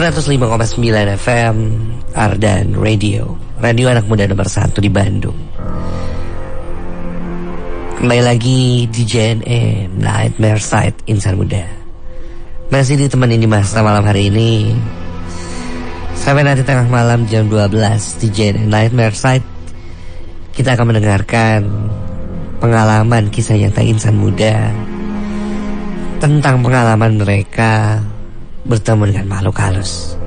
105,9 FM Ardan Radio, radio anak muda nomor 1 di Bandung. Kembali lagi di JNE Nightmare Side Insan Muda. Masih ditemani di masa malam hari ini sampai nanti tengah malam jam 12 di JNE Nightmare Side. Kita akan mendengarkan pengalaman kisah nyata insan muda tentang pengalaman mereka bertemu dengan makhluk halus.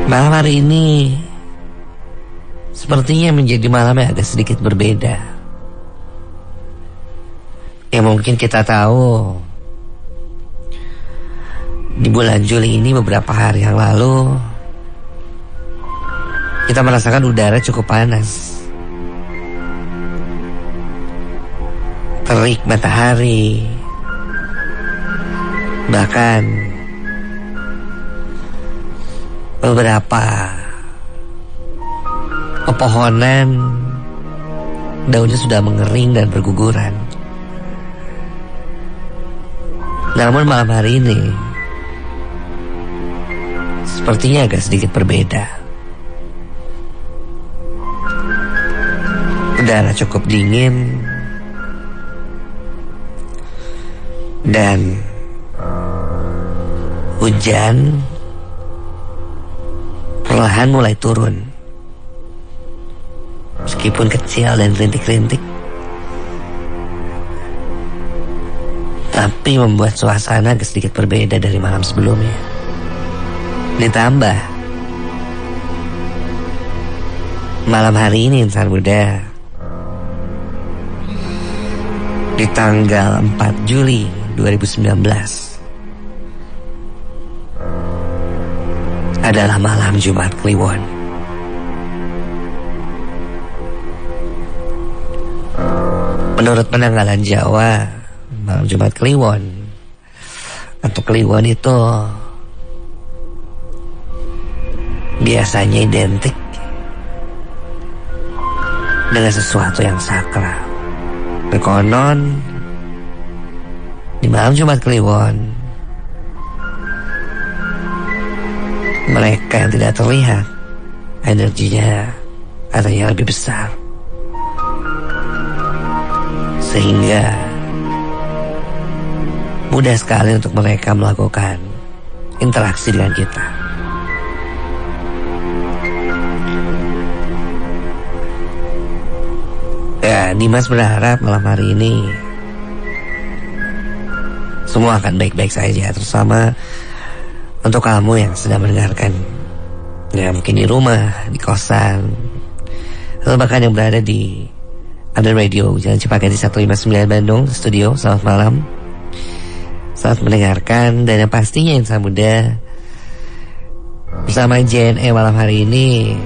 Malam hari ini sepertinya menjadi malam yang agak sedikit berbeda. Ya mungkin kita tahu di bulan Juli ini beberapa hari yang lalu kita merasakan udara cukup panas. Terik matahari, bahkan beberapa pepohonan daunnya sudah mengering dan berguguran. Namun malam hari ini sepertinya agak sedikit berbeda. Udara cukup dingin dan hujan perlahan mulai turun. Meskipun kecil dan rintik-rintik, tapi membuat suasana agak sedikit berbeda dari malam sebelumnya. Ditambah malam hari ini insan muda, di tanggal 4 Juli 2019 adalah malam Jumat Kliwon. Menurut penanggalan Jawa, malam Jumat Kliwon atau Kliwon itu biasanya identik dengan sesuatu yang sakral. Berkonon di malam Jumat Kliwon, mereka yang tidak terlihat energinya katanya lebih besar, sehingga mudah sekali untuk mereka melakukan interaksi dengan kita. Ya, Dimas berharap malam hari ini semua akan baik-baik saja, terutama untuk kamu yang sedang mendengarkan, ya mungkin di rumah, di kosan, atau bahkan yang berada di Ardan Radio Jalan Cipagati 159 Bandung studio. Selamat malam, selamat mendengarkan. Dan yang pastinya insan muda, bersama JNE malam hari ini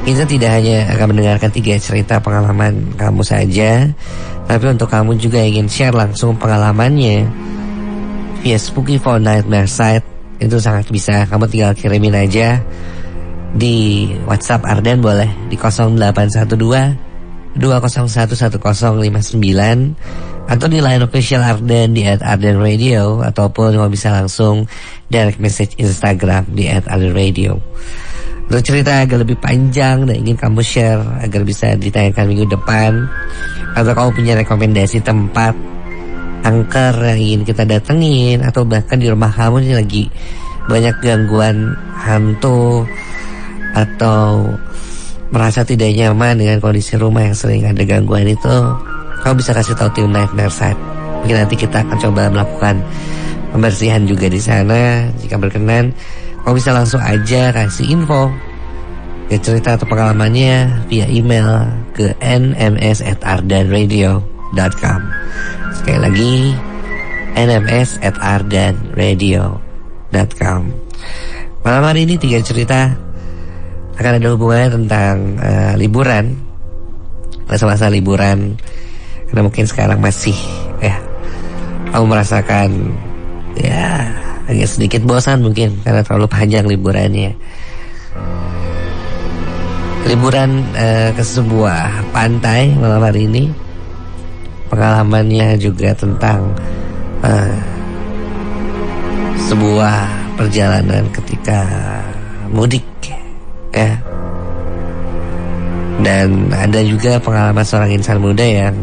kita tidak hanya akan mendengarkan 3 cerita pengalaman kamu saja, tapi untuk kamu juga ingin share langsung pengalamannya via Spooky Phone Nightmare Side, itu sangat bisa. Kamu tinggal kirimin aja di WhatsApp Ardan, boleh di 0812 2011059, atau di line official Ardan di @Ardan Radio, ataupun kamu bisa langsung direct message Instagram di @ArdanRadio. Untuk cerita agak lebih panjang dan ingin kamu share agar bisa ditayangkan minggu depan, atau kamu punya rekomendasi tempat angker yang ingin kita datengin, atau bahkan di rumah kamu ini lagi banyak gangguan hantu, atau merasa tidak nyaman dengan kondisi rumah yang sering ada gangguan itu, kamu bisa kasih tahu tim Nightmare Side. Mungkin nanti kita akan coba melakukan pembersihan juga di sana. Jika berkenan, kamu bisa langsung aja kasih info ya, cerita atau pengalamannya via email ke nms@ardanradio.com. Sekali lagi, nms@ardanradio.com. Malam hari ini 3 cerita akan ada hubungannya tentang liburan, masa-masa liburan, karena mungkin sekarang masih kamu merasakan ya agak sedikit bosan mungkin karena terlalu panjang liburannya. Liburan ke sebuah pantai malam hari ini. Pengalamannya juga tentang sebuah perjalanan ketika mudik ya. Dan ada juga pengalaman seorang insan muda yang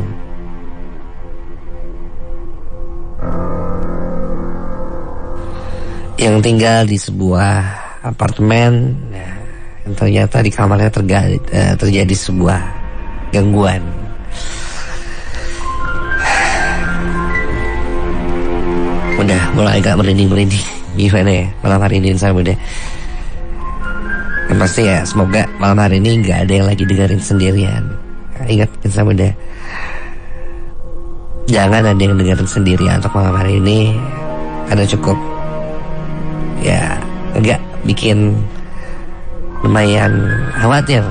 tinggal di sebuah apartemen yang ternyata di kamarnya terjadi sebuah gangguan. Udah mulai agak merinding gimana ya malam hari ini insan muda. Yang pasti ya semoga malam hari ini gak ada yang lagi dengerin sendirian. Ingat insan muda, jangan ada yang dengerin sendirian untuk malam hari ini, karena cukup ya agak bikin lumayan khawatir.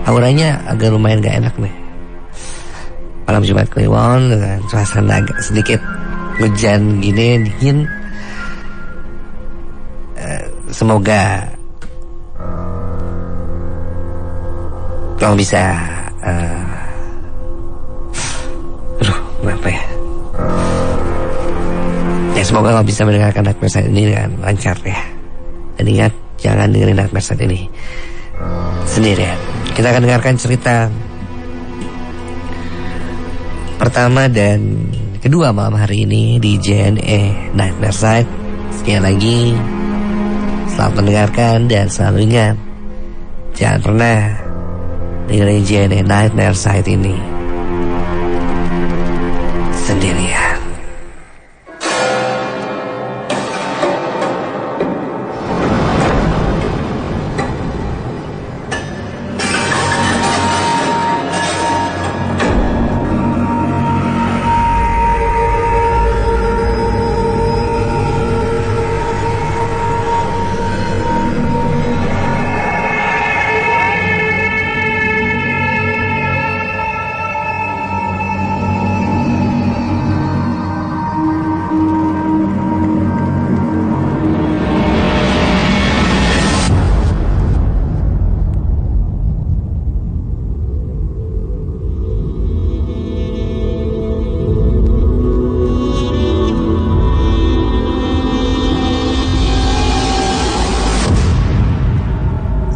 Auranya agak lumayan gak enak nih. Malam Jumat Kliwon dengan suasana agak sedikit hujan gini, dingin. Semoga kalau bisa kenapa ya? Ya semoga kalau bisa mendengarkan Nightmare Side ini dengan lancar ya. Dan ingat, jangan dengerin Nightmare Side ini sendirian. Kita akan dengarkan cerita pertama dan kedua malam hari ini di JNE Nightmare Side. Sekali lagi, selamat mendengarkan dan selalu ingat, jangan pernah dengerin JNE Nightmare Side ini sendirian.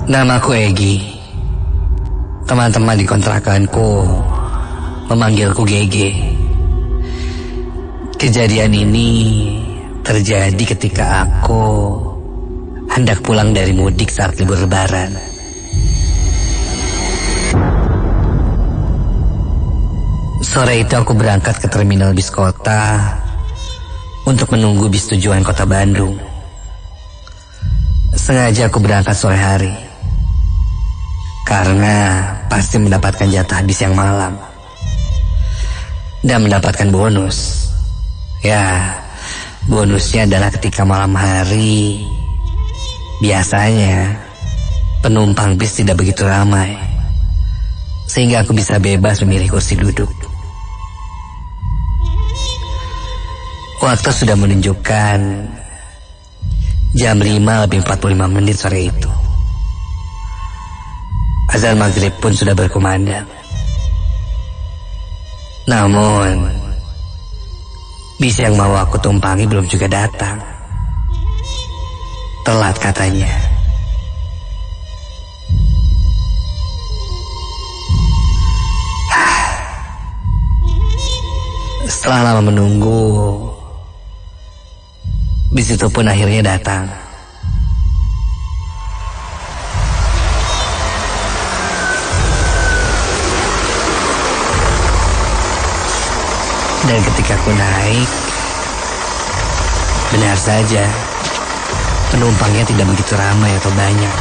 Namaku Egi. Teman-teman di kontrakanku memanggilku Gege. Kejadian ini terjadi ketika aku hendak pulang dari mudik saat libur lebaran. Sore itu aku berangkat ke terminal bis kota untuk menunggu bis tujuan kota Bandung. Sengaja aku berangkat sore hari karena pasti mendapatkan jatah bis yang malam dan mendapatkan bonus. Ya, bonusnya adalah ketika malam hari biasanya penumpang bis tidak begitu ramai, sehingga aku bisa bebas memilih kursi duduk. Waktu sudah menunjukkan jam 5:45 sore itu. Azan maghrib pun sudah berkumandang. Namun, bis yang mau aku tumpangi belum juga datang. Telat katanya. Setelah lama menunggu, bis itu pun akhirnya datang. Dan ketika aku naik, benar saja penumpangnya tidak begitu ramai atau banyak.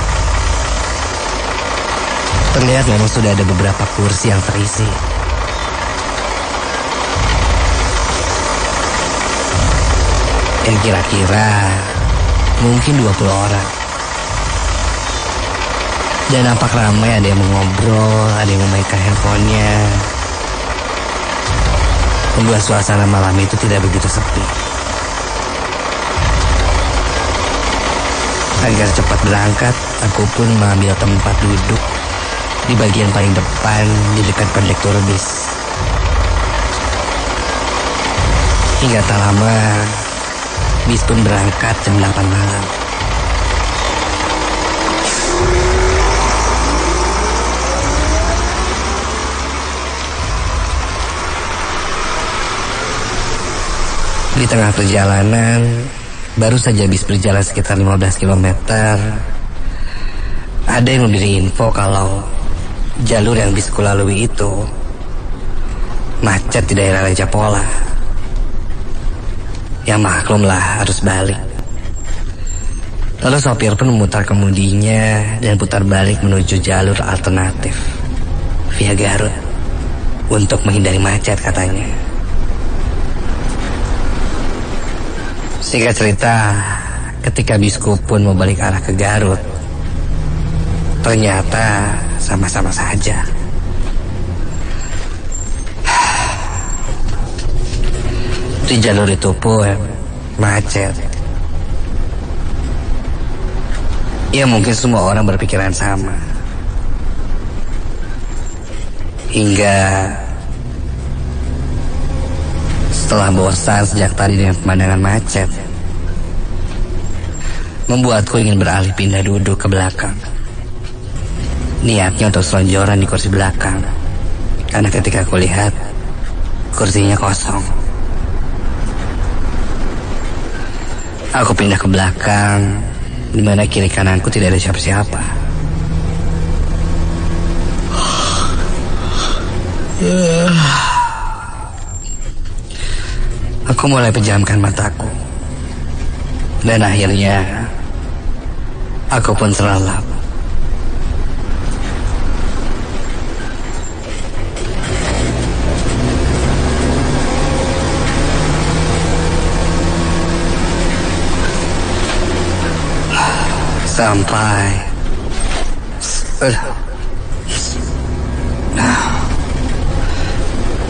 Terlihat memang sudah ada beberapa kursi yang terisi. Yang kira-kira mungkin 20 orang. Dan nampak ramai, ada yang mengobrol, ada yang memainkan handphonenya, membuat suasana malam itu tidak begitu sepi. Agar cepat berangkat, aku pun mengambil tempat duduk di bagian paling depan di dekat kondektur bis. Hingga tak lama, Bis pun berangkat jam 8 malam. Di tengah perjalanan, baru saja bis berjalan sekitar 15 km, ada yang memberi info kalau jalur yang bis kulalui itu macet di daerah Raja Pola. Ya maklumlah, harus balik. Lalu sopir pun memutar kemudinya dan putar balik menuju jalur alternatif via Garut untuk menghindari macet katanya. Singkat cerita, ketika bisku pun mau balik arah ke Garut, ternyata sama-sama saja. Di jalur itu pun macet. Ya mungkin semua orang berpikiran sama. Hingga setelah bosan sejak tadi dengan pemandangan macet, membuatku ingin beralih pindah duduk ke belakang. Niatnya untuk selonjoran di kursi belakang, karena ketika aku lihat kursinya kosong. Aku pindah ke belakang, di mana kiri kananku tidak ada siapa-siapa. Aku mulai pejamkan mataku, dan akhirnya aku pun terlelap. Sampai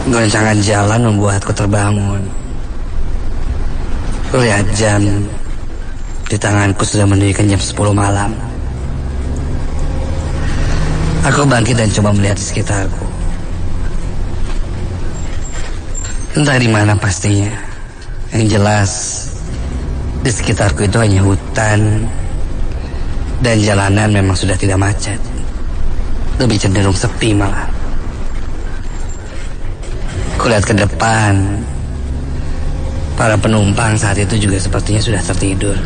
goncangan jalan membuatku terbangun. Lihat jam di tanganku sudah menunjukkan jam 10 malam. Aku bangkit dan coba melihat di sekitarku. Entah di mana pastinya. Yang jelas di sekitarku itu hanya hutan, dan jalanan memang sudah tidak macet, lebih cenderung sepi malah. Kulihat ke depan, para penumpang saat itu juga sepertinya sudah tertidur,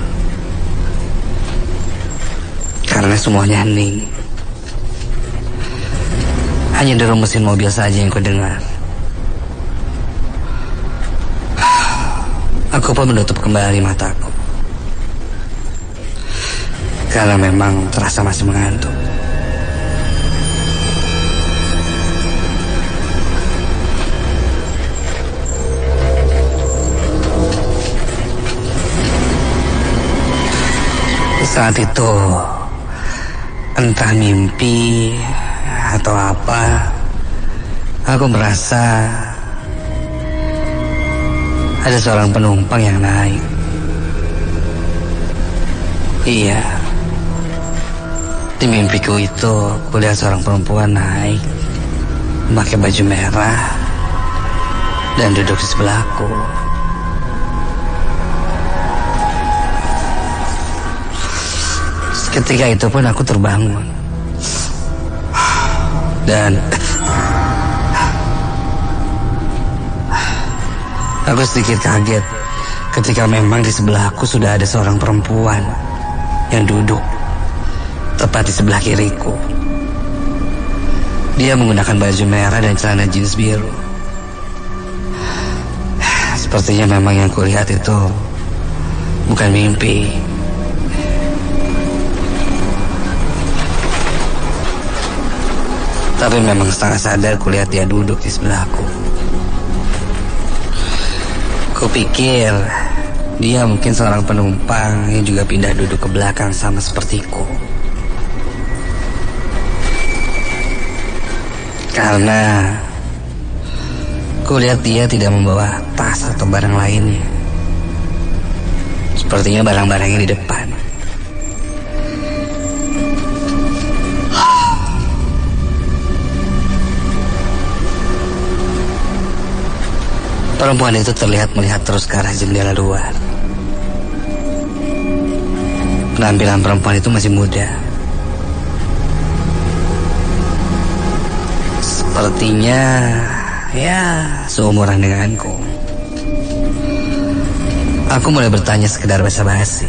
karena semuanya hening. Hanya deru mesin mobil saja yang kudengar. Aku pun menutup kembali mataku, karena memang terasa masih mengantuk. Saat itu, entah mimpi atau apa, aku merasa ada seorang penumpang yang naik. Iya, di mimpiku itu kulihat seorang perempuan naik, memakai baju merah, dan duduk di sebelahku. Ketika itu pun aku terbangun, dan aku sedikit kaget ketika memang di sebelahku sudah ada seorang perempuan yang duduk tepat di sebelah kiriku. Dia menggunakan baju merah dan celana jeans biru. Sepertinya memang yang kulihat itu bukan mimpi. Tapi memang setengah sadar kulihat dia duduk di sebelahku. Kupikir dia mungkin seorang penumpang yang juga pindah duduk ke belakang sama sepertiku. Karena kulihat dia tidak membawa tas atau barang lainnya. Sepertinya barang-barangnya di depan. Perempuan itu terlihat melihat terus ke arah jendela luar. Penampilan perempuan itu masih muda. Sepertinya ya seumuran denganku. Aku mulai bertanya sekedar basa-basi.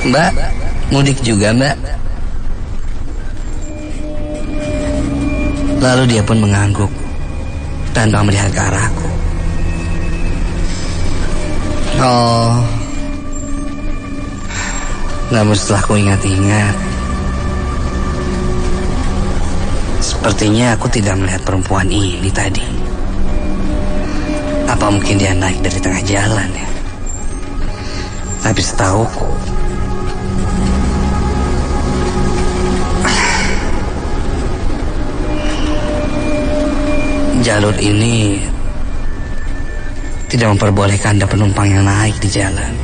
Mbak, mudik juga mbak? Lalu dia pun mengangguk tanpa melihat ke arahku. Oh, namun setelah ku ingat-ingat, sepertinya aku tidak melihat perempuan ini tadi. Apa mungkin dia naik dari tengah jalan ya? Tapi setauku, jalur ini tidak memperbolehkan ada penumpang yang naik di jalan.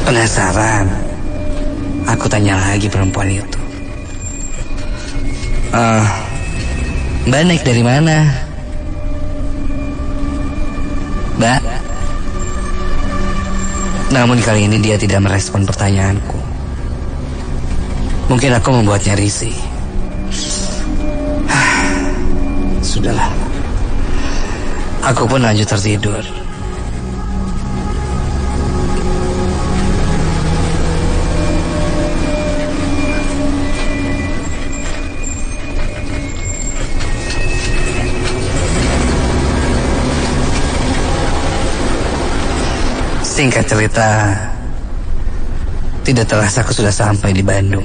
Penasaran, aku tanya lagi perempuan itu. Mbak naik dari mana? Mbak? Namun kali ini dia tidak merespon pertanyaanku. Mungkin aku membuatnya risih. Sudahlah, aku pun lanjut tertidur. Singkat cerita, tidak terasa aku sudah sampai di Bandung.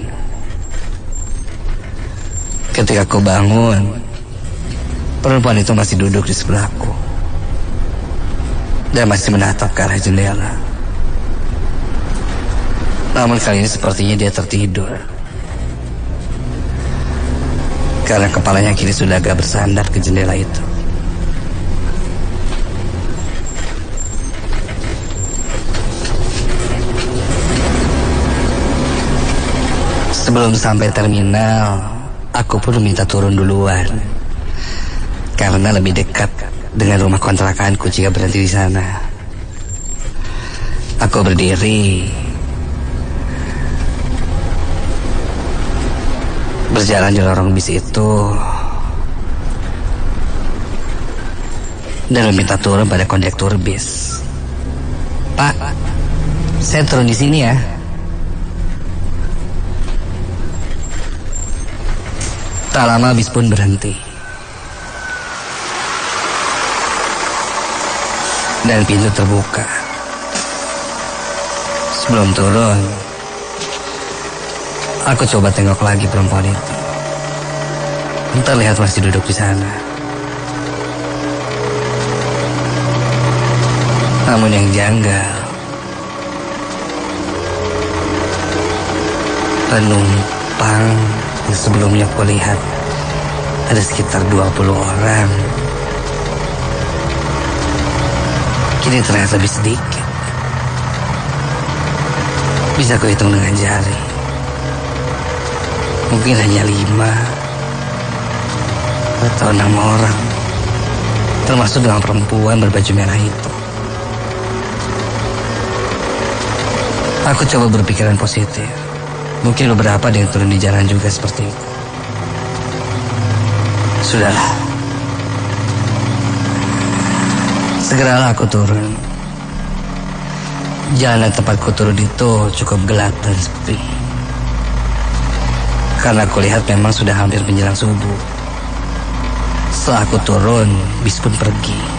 Ketika aku bangun, perempuan itu masih duduk di sebelahku dan masih menatap ke arah jendela. Namun kali ini sepertinya dia tertidur, karena kepalanya kini sudah agak bersandar ke jendela itu. Sebelum sampai terminal, aku pun minta turun duluan, karena lebih dekat dengan rumah kontrakanku jika berhenti di sana. Aku berdiri, berjalan di lorong bis itu, dan meminta turun pada kondektur bis. Pak, saya turun di sini ya. Tak lama bis pun berhenti. Dan pintu terbuka. Sebelum turun, aku coba tengok lagi perempuan itu. Terlihat masih duduk di sana. Namun yang janggal, penumpang yang sebelumnya aku lihat ada sekitar 20 orang, kini terlihat lebih sedikit. Bisa aku hitung dengan jari. Mungkin hanya 5 atau 6 orang, termasuk dengan perempuan berbaju merah itu. Aku coba berpikiran positif. Mungkin beberapa ada yang turun di jalan juga seperti itu. Sudahlah. Segeralah aku turun. Jalan tempatku turun itu cukup gelap dan sepi. Karena aku lihat memang sudah hampir menjelang subuh. Setelah aku turun, bis pun pergi.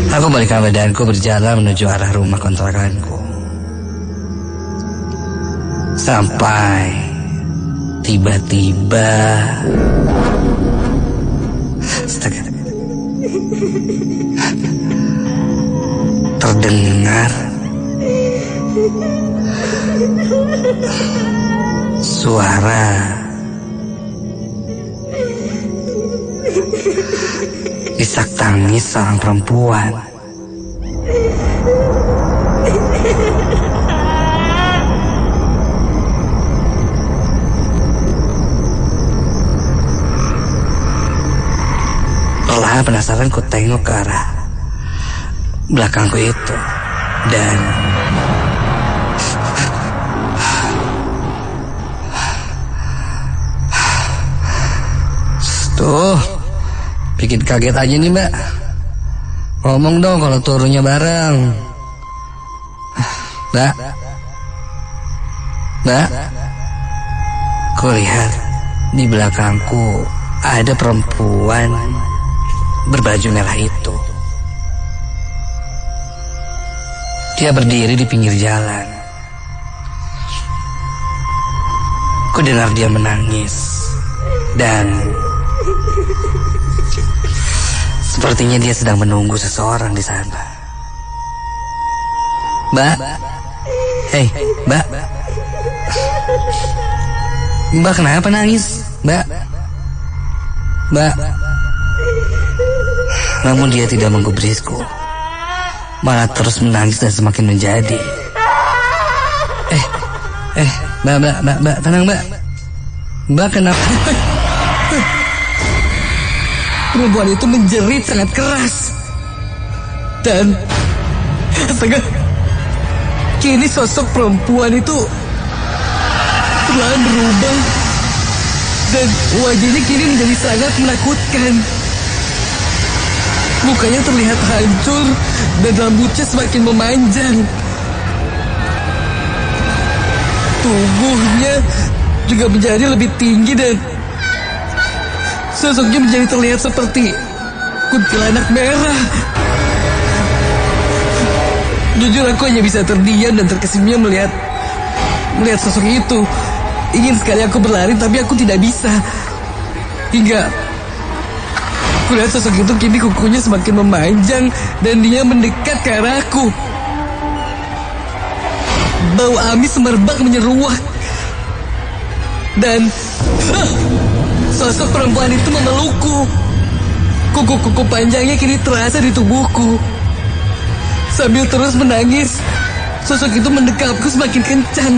Aku balikkan badanku berjalan menuju arah rumah kontrakanku. Sampai tiba-tiba terdengar suara isak tangis seorang perempuan. Karena penasaran ku tengok ke arah belakangku itu. Dan tuh, bikin kaget aja nih Mbak. Ngomong dong kalau turunnya bareng. Mbak, ku lihat di belakangku ada perempuan berbaju merah itu. Dia berdiri di pinggir jalan. Ku dengar dia menangis. Dan sepertinya dia sedang menunggu seseorang di sana. Mbak, hei Mbak, Mbak kenapa nangis? Mbak. Namun dia tidak menggubrisku, malah terus menangis dan semakin menjadi. Mbak, tenang Mbak. Mbak kenapa? Perempuan itu menjerit sangat keras. Dan astaga, kini sosok perempuan itu perlahan berubah. Dan wajahnya kini menjadi sangat menakutkan. Mukanya terlihat hancur dan rambutnya semakin memanjang. Tubuhnya juga menjadi lebih tinggi dan sosoknya menjadi terlihat seperti kuntilanak merah. Jujur aku hanya bisa terdiam dan terkesima melihat sosok itu. Ingin sekali aku berlari tapi aku tidak bisa. Hingga kulihat sosok itu kini kukunya semakin memanjang dan dia mendekat ke arahku. Bau amis semerbak menyeruak. Dan sosok perempuan itu memelukku. Kuku-kuku panjangnya kini terasa di tubuhku. Sambil terus menangis, sosok itu mendekapku semakin kencang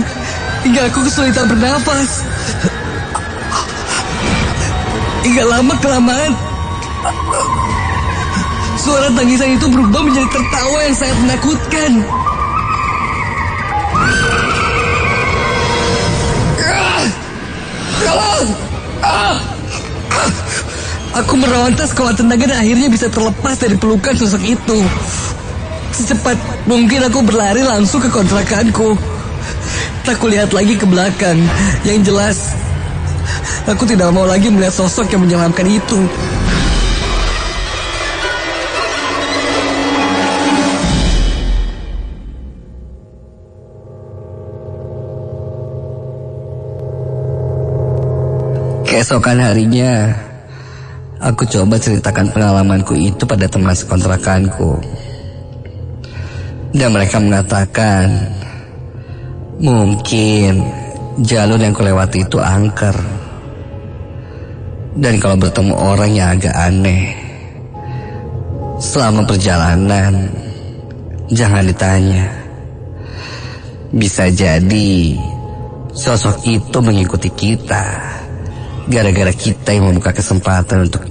hingga aku kesulitan bernafas. Hingga lama-kelamaan suara tangisan itu berubah menjadi tertawa yang sangat menakutkan. Aku meronta sekuat tenaga dan akhirnya bisa terlepas dari pelukan sosok itu. Secepat mungkin aku berlari langsung ke kontrakanku. Tak kulihat lagi ke belakang. Yang jelas, aku tidak mau lagi melihat sosok yang menyeramkan itu. Keesokan harinya, aku coba ceritakan pengalamanku itu pada teman sekontrakanku. Dan mereka mengatakan, mungkin jalur yang kulewati itu angker. Dan kalau bertemu orang yang agak aneh selama perjalanan, jangan ditanya. Bisa jadi sosok itu mengikuti kita gara-gara kita yang membuka kesempatan untuk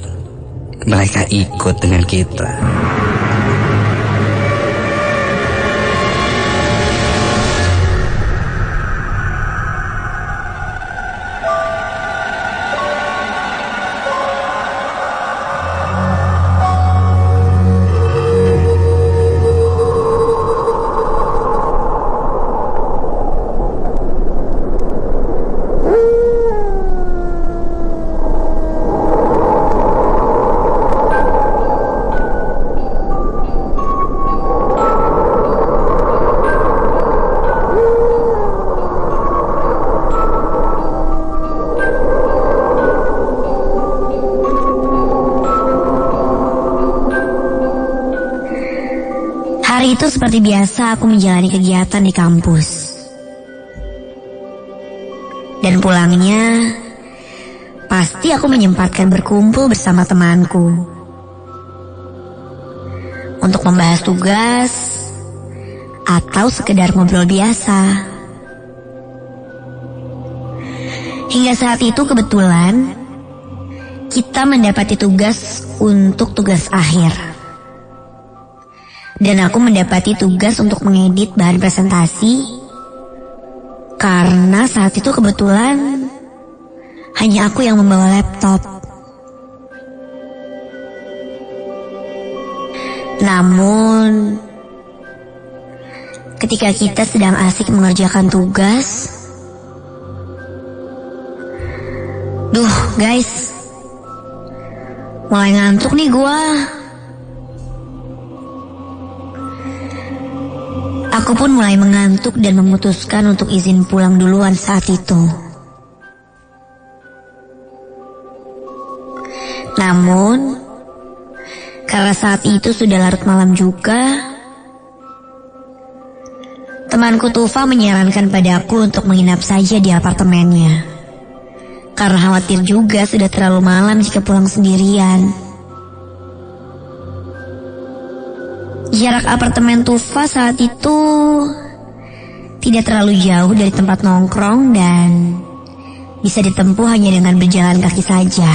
mereka ikut dengan kita. Hari itu seperti biasa aku menjalani kegiatan di kampus. Dan pulangnya, pasti aku menyempatkan berkumpul bersama temanku. Untuk membahas tugas, atau sekedar ngobrol biasa. Hingga saat itu kebetulan, kita mendapati tugas untuk tugas akhir. Dan aku mendapati tugas untuk mengedit bahan presentasi karena saat itu kebetulan hanya aku yang membawa laptop. Namun, ketika kita sedang asik mengerjakan tugas, guys, mulai ngantuk nih gua. Aku pun mulai mengantuk dan memutuskan untuk izin pulang duluan saat itu. Namun, karena saat itu sudah larut malam juga, temanku Tufa menyarankan padaku untuk menginap saja di apartemennya. Karena khawatir juga sudah terlalu malam jika pulang sendirian. Jarak apartemen Tufa saat itu tidak terlalu jauh dari tempat nongkrong dan bisa ditempuh hanya dengan berjalan kaki saja.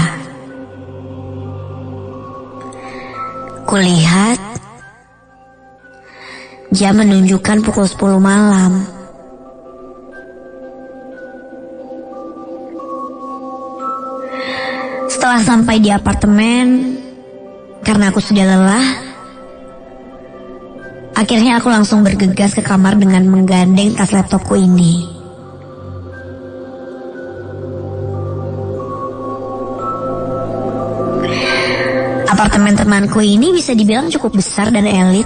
Kulihat jam menunjukkan pukul 10 malam. Setelah sampai di apartemen, karena aku sudah lelah, akhirnya aku langsung bergegas ke kamar dengan menggandeng tas laptopku ini. Apartemen temanku ini bisa dibilang cukup besar dan elit.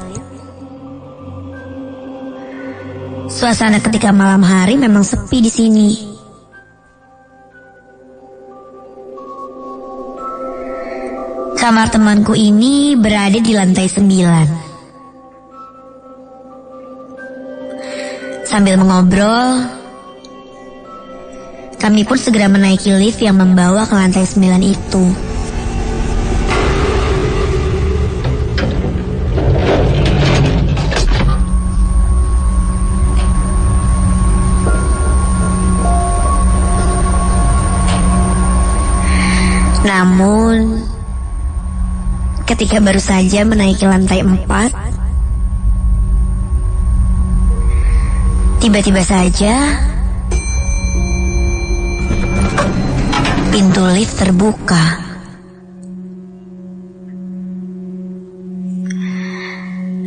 Suasana ketika malam hari memang sepi di sini. Kamar temanku ini berada di lantai 9. Sambil mengobrol, kami pun segera menaiki lift yang membawa ke lantai 9 itu. Namun, ketika baru saja menaiki lantai 4, tiba-tiba saja pintu lift terbuka.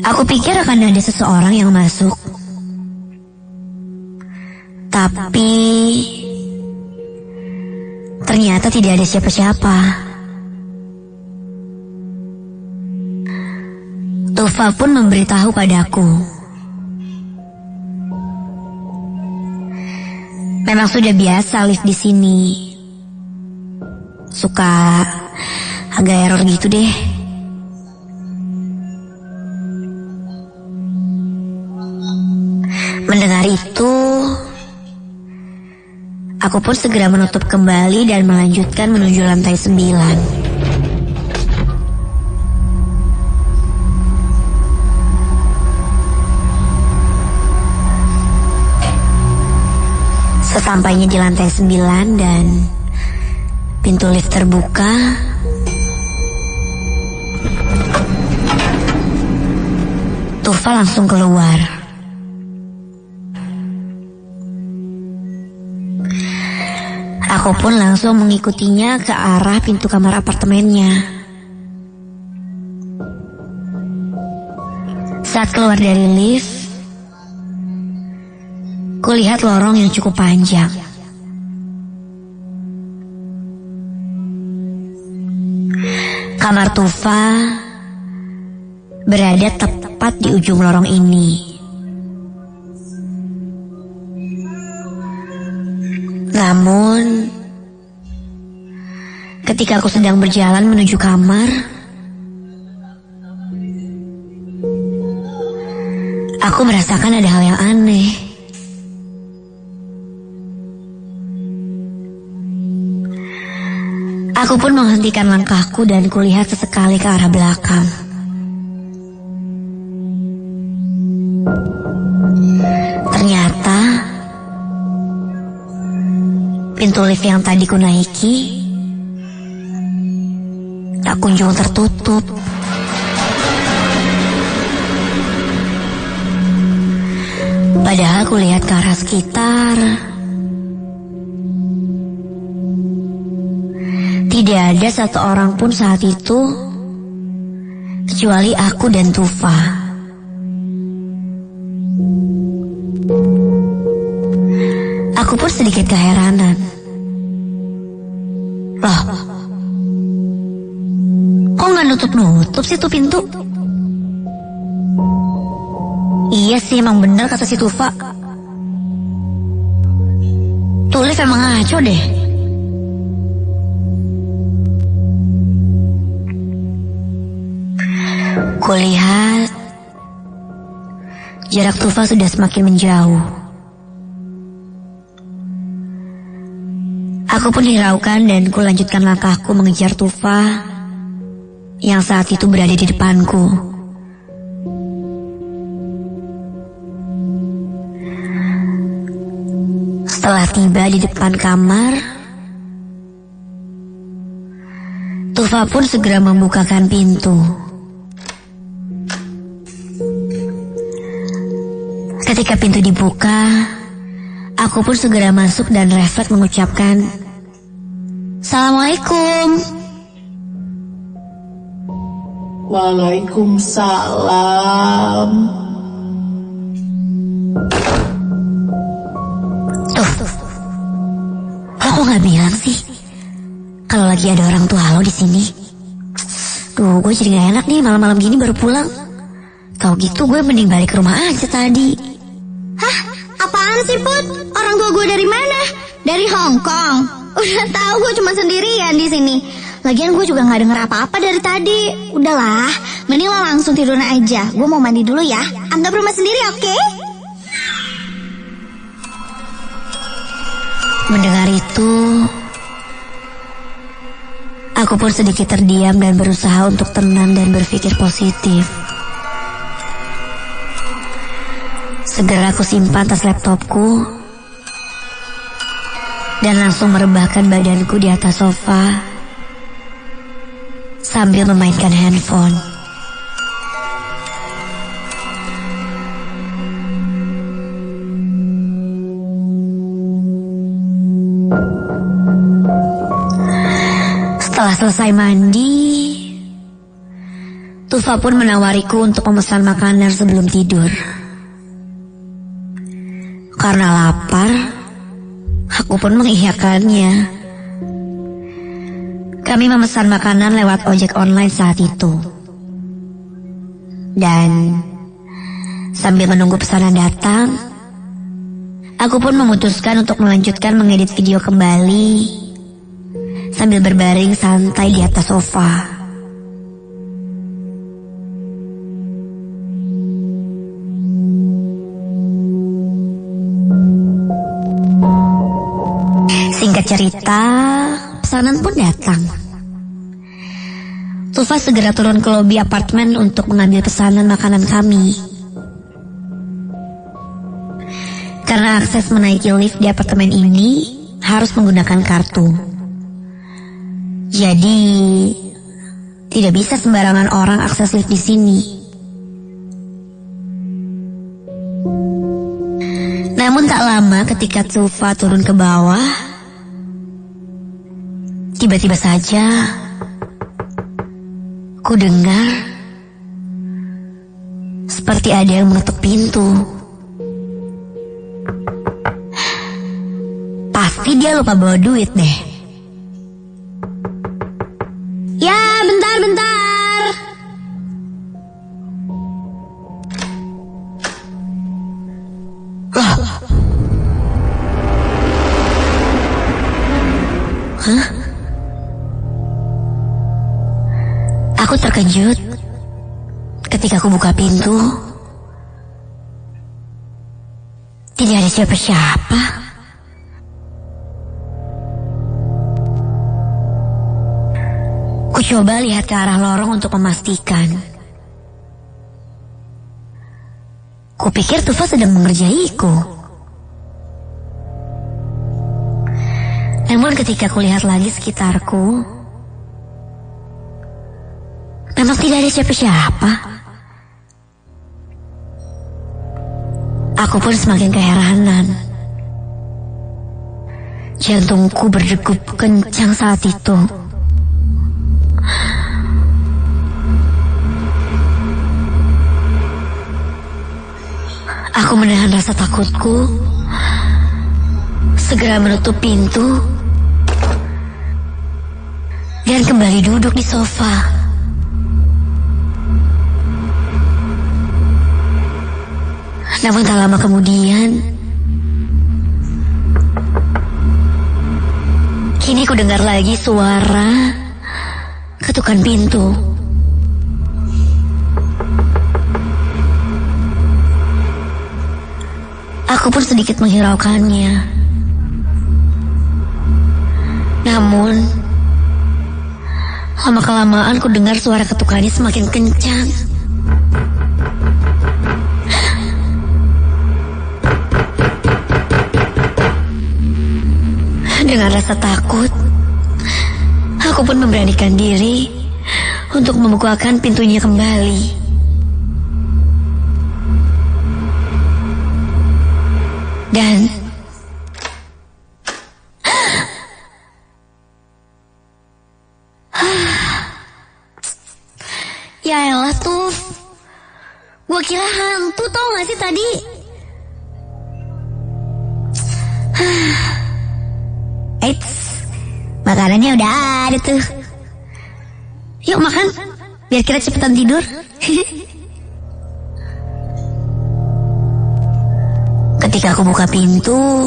Aku pikir akan ada seseorang yang masuk. Tapi ternyata tidak ada siapa-siapa. Tufa pun memberitahu padaku. Memang sudah biasa lift di sini. Suka agak error gitu deh. Mendengar itu, aku pun segera menutup kembali dan melanjutkan menuju lantai 9. Sesampainya di lantai 9 dan pintu lift terbuka, Tufa langsung keluar. Aku pun langsung mengikutinya ke arah pintu kamar apartemennya. Saat keluar dari lift, kulihat lorong yang cukup panjang. Kamar Tufa berada tepat di ujung lorong ini. Namun, ketika aku sedang berjalan menuju kamar, aku merasakan ada hal yang aneh. Aku pun menghentikan langkahku dan kulihat sesekali ke arah belakang. Ternyata pintu lift yang tadi ku naiki tak kunjung tertutup. Padahal aku lihat ke arah sekitar, tidak ada satu orang pun saat itu, kecuali aku dan Tufa. Aku pun sedikit keheranan. Loh, kok nggak nutup-nutup sih tuh pintu? Iya sih, emang bener kata si Tufa. Tuh lift emang ngaco deh. Kulihat jarak Tufa sudah semakin menjauh. Aku pun hiraukan dan kulanjutkan langkahku mengejar Tufa yang saat itu berada di depanku. Setelah tiba di depan kamar, Tufa pun segera membukakan pintu. Ketika pintu dibuka, aku pun segera masuk dan refleks mengucapkan, "Assalamualaikum." Waalaikumsalam. Kok nggak bilang sih kalau lagi ada orang tua lo di sini? Duh, gue jadi nggak enak nih malam-malam gini baru pulang. Kalau gitu gue mending balik ke rumah aja tadi. Hah? Apaan sih, Put? Orang tua gue dari mana? Dari Hong Kong. Udah tahu gue cuma sendirian di sini. Lagian gue juga nggak denger apa-apa dari tadi. Udahlah, mending lo langsung tidur aja. Gue mau mandi dulu ya. Anggap rumah sendiri, oke? Mendengar itu, aku pun sedikit terdiam dan berusaha untuk tenang dan berpikir positif. Segera aku simpan tas laptopku dan langsung merebahkan badanku di atas sofa sambil memainkan handphone. Setelah selesai mandi, Tufa pun menawariku untuk memesan makanan sebelum tidur. Karena lapar, aku pun mengiyakannya. Kami memesan makanan lewat ojek online saat itu. Dan sambil menunggu pesanan datang, aku pun memutuskan untuk melanjutkan mengedit video kembali sambil berbaring santai di atas sofa. Singkat cerita, pesanan pun datang. Tufa segera turun ke lobi apartemen untuk mengambil pesanan makanan kami. Karena akses menaiki lift di apartemen ini harus menggunakan kartu. Jadi, tidak bisa sembarangan orang akses lift di sini. Namun tak lama ketika Tufa turun ke bawah, tiba-tiba saja ku dengar seperti ada yang mengetuk pintu. Pasti dia lupa bawa duit deh. Ya, bentar. Hah? Aku terkejut ketika aku buka pintu. Tidak ada siapa-siapa. Ku coba lihat ke arah lorong untuk memastikan. Kupikir Tufa sedang mengerjaiku. Namun ketika kulihat lagi sekitarku, Nampak tidak ada siapa-siapa. Aku pun semakin keheranan. Jantungku berdegup kencang saat itu. Aku menahan rasa takutku, segera menutup pintu, dan kembali duduk di sofa. Namun tak lama kemudian, kini ku dengar lagi suara ketukan pintu. Aku pun sedikit menghiraukannya. Namun, lama-kelamaan ku dengar suara ketukannya semakin kencang. Dengan rasa takut, aku pun memberanikan diri untuk membukakan pintunya kembali. Dan ya elah tuh, gua kira hantu, tau gak sih tadi? Eits, makanannya udah ada tuh. Yuk makan, biar kita cepetan tidur. Ketika aku buka pintu,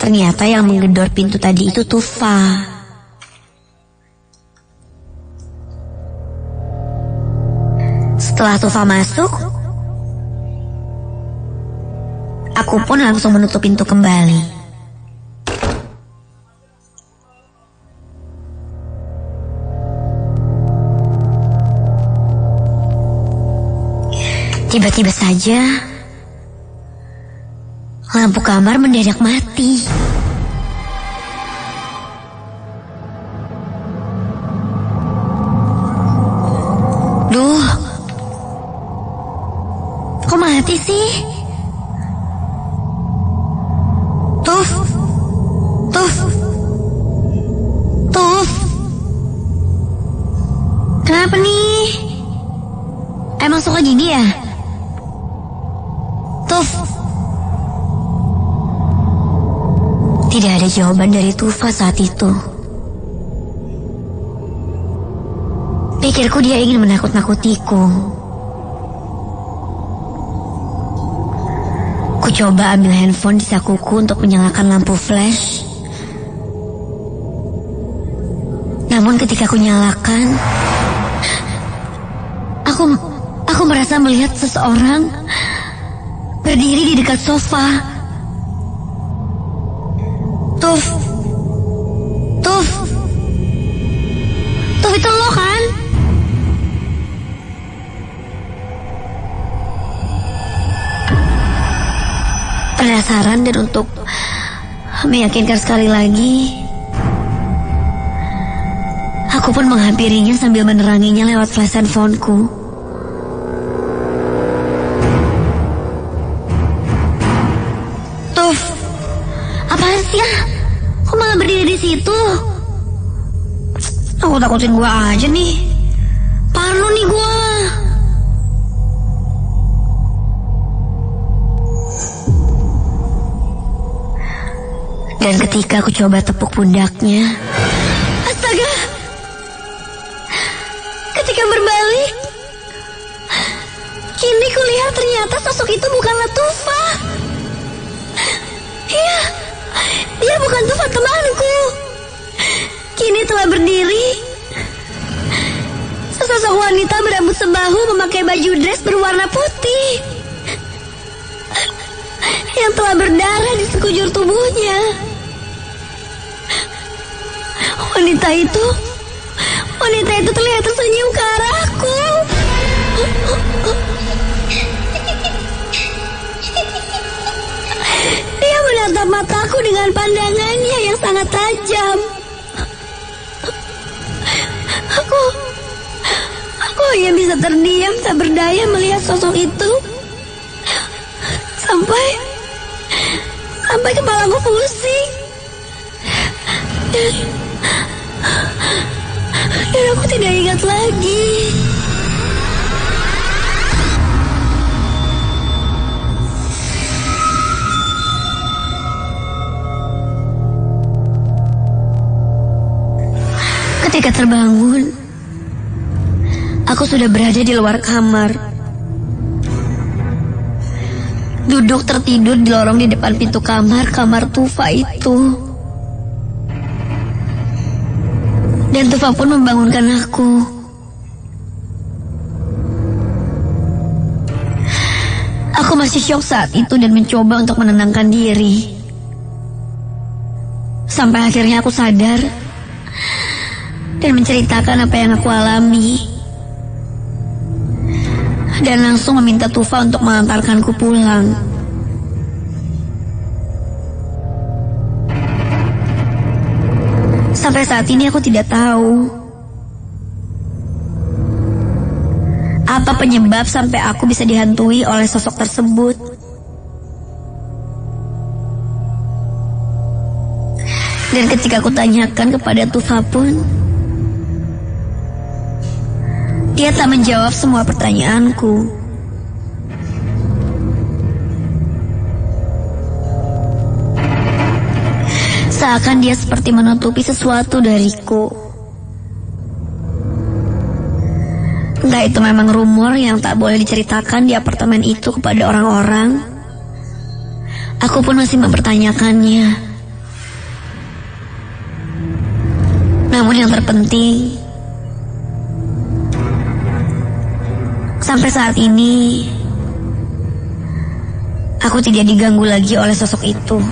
ternyata yang menggedor pintu tadi itu Tufa. Setelah Tufa masuk, aku pun langsung menutup pintu kembali. Tiba-tiba saja, lampu kamar mendadak mati. Duh, kok mati sih? Tuf. Kenapa nih? Emang suka gini ya? Tuf. Tidak ada jawaban dari Tufa saat itu. Pikirku dia ingin menakut-nakutiku. Ku coba ambil handphone di sakuku untuk menyalakan lampu flash. Namun ketika ku nyalakan, aku merasa melihat seseorang berdiri di dekat sofa. Tuf, itu lo kan? Penasaran dan untuk meyakinkan sekali lagi, aku pun menghampirinya sambil meneranginya lewat flash handphoneku. Tuf, apaan sih ya? Kok malah berdiri di situ? Aku takutin gua aja nih. Parno nih gua. Dan ketika aku coba tepuk pundaknya, astaga! Ketika berbalik, kini kulihat ternyata sosok itu bukanlah Tufa. Iya, dia bukan Tufa temanku. Kini telah berdiri sesosok wanita berambut sebahu memakai baju dress berwarna putih yang telah berdarah di sekujur tubuhnya. Wanita itu terlihat tersenyum ke arahku. Dia menatap mataku dengan pandangannya yang sangat tajam. hanya bisa terdiam tak berdaya melihat sosok itu. Sampai kepalaku pusing. Dan aku tidak ingat lagi. Ketika terbangun, aku sudah berada di luar kamar. Duduk tertidur di lorong di depan pintu kamar Tufa itu. Dan Tufa pun membangunkan aku. Aku masih syok saat itu dan mencoba untuk menenangkan diri. Sampai akhirnya aku sadar dan menceritakan apa yang aku alami. Dan langsung meminta Tufa untuk mengantarkanku pulang. Sampai saat ini aku tidak tahu apa penyebab sampai aku bisa dihantui oleh sosok tersebut. Dan ketika aku tanyakan kepada Tufa pun, dia tak menjawab semua pertanyaanku. Seakan dia seperti menutupi sesuatu dariku. Entah itu memang rumor yang tak boleh diceritakan di apartemen itu kepada orang-orang. Aku pun masih mempertanyakannya. Namun yang terpenting, sampai saat ini aku tidak diganggu lagi oleh sosok itu.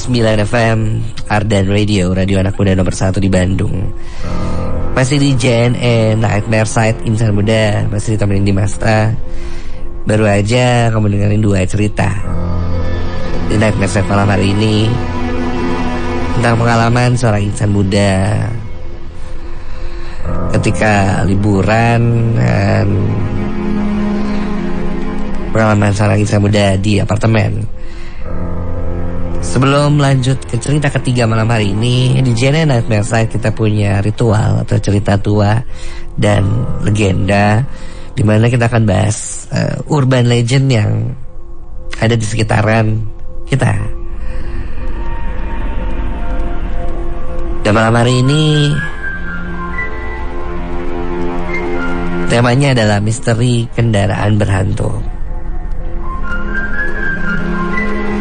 .9 FM Ardan Radio, radio anak muda nomor 1 di Bandung. Masih di JNE Nightmare Side Insan Muda, masih ditemenin di Masta. Baru aja kamu dengerin 2 cerita di Nightmare Side malam hari ini tentang pengalaman seorang insan muda ketika liburan dan pengalaman seorang insan muda di apartemen. Sebelum lanjut ke cerita ketiga malam hari ini, di JNE Nightmare Side kita punya ritual atau cerita tua dan legenda, dimana kita akan bahas urban legend yang ada di sekitaran kita. Dan malam hari ini temanya adalah misteri kendaraan berhantu.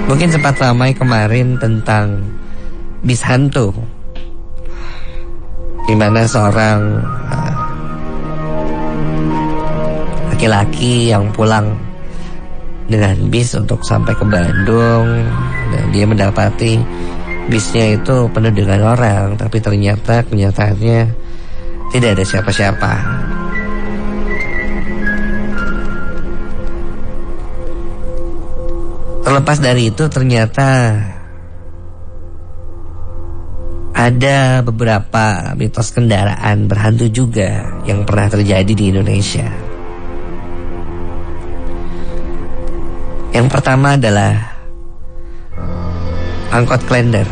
Mungkin sempat ramai kemarin tentang bis hantu, di mana seorang laki-laki yang pulang dengan bis untuk sampai ke Bandung, dan dia mendapati bisnya itu penuh dengan orang, tapi ternyata kenyataannya tidak ada siapa-siapa. Terlepas dari itu, ternyata ada beberapa mitos kendaraan berhantu juga yang pernah terjadi di Indonesia. Yang pertama adalah angkot Klender.